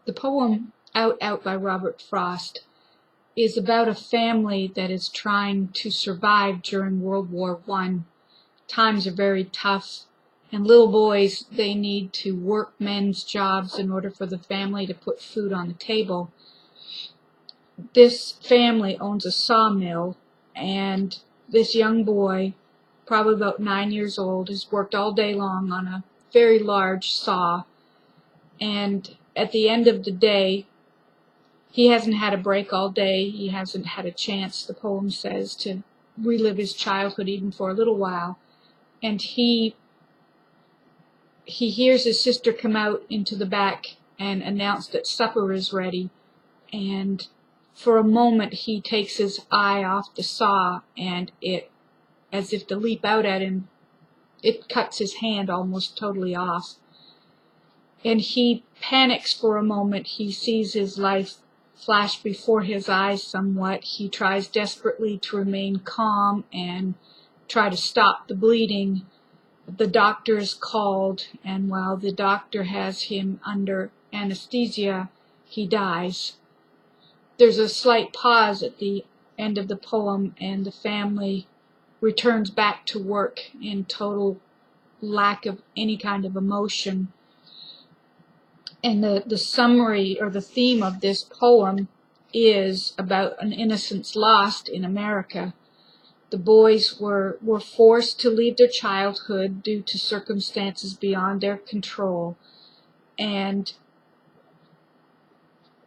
The poem Out, Out by Robert Frost is about a family that is trying to survive during World War I. Times are very tough, and little boys, they need to work men's jobs in order for the family to put food on the table. This family owns a sawmill, and this young boy, probably about 9 years old, has worked all day long on a very large saw, and at the end of the day, he hasn't had a break all day. He hasn't had a chance, the poem says, to relive his childhood even for a little while. And he hears his sister come out into the back and announce that supper is ready. And for a moment, he takes his eye off the saw, and it, as if to leap out at him, it cuts his hand almost totally off. And he panics for a moment. He sees his life flash before his eyes somewhat. He tries desperately to remain calm and try to stop the bleeding. The doctor is called, and while the doctor has him under anesthesia, he dies. There's a slight pause at the end of the poem, and the family returns back to work in total lack of any kind of emotion. And the summary or the theme of this poem is about an innocence lost in America. The boys were forced to leave their childhood due to circumstances beyond their control. And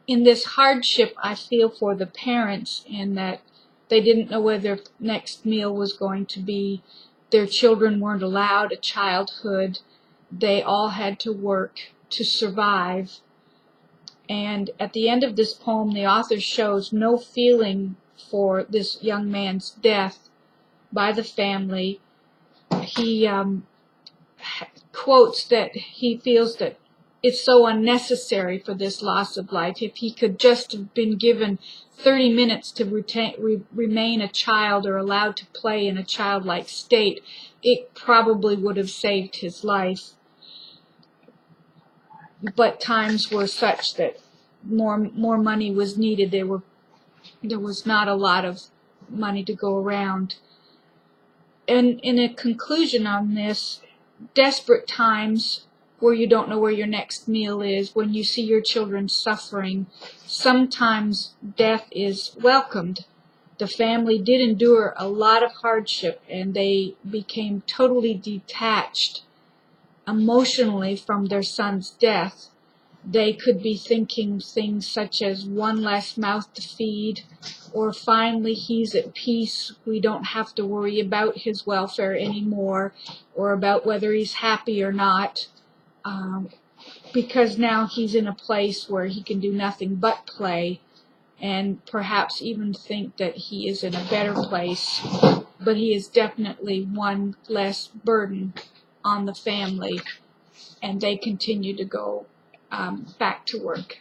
in this hardship, I feel for the parents in that they didn't know where their next meal was going to be. Their children weren't allowed a childhood. They all had to work to survive. And at the end of this poem, the author shows no feeling for this young man's death by the family. He quotes that he feels that it's so unnecessary for this loss of life. If he could just have been given 30 minutes to remain a child or allowed to play in a childlike state, it probably would have saved his life. But times were such that more money was needed. There was not a lot of money to go around. And in a conclusion on this, desperate times where you don't know where your next meal is, when you see your children suffering, sometimes death is welcomed. The family did endure a lot of hardship, and they became totally detached emotionally from their son's death. They could be thinking things such as one less mouth to feed, or finally he's at peace, we don't have to worry about his welfare anymore, or about whether he's happy or not, because now he's in a place where he can do nothing but play, and perhaps even think that he is in a better place, but he is definitely one less burden on the family, and they continue to go back to work.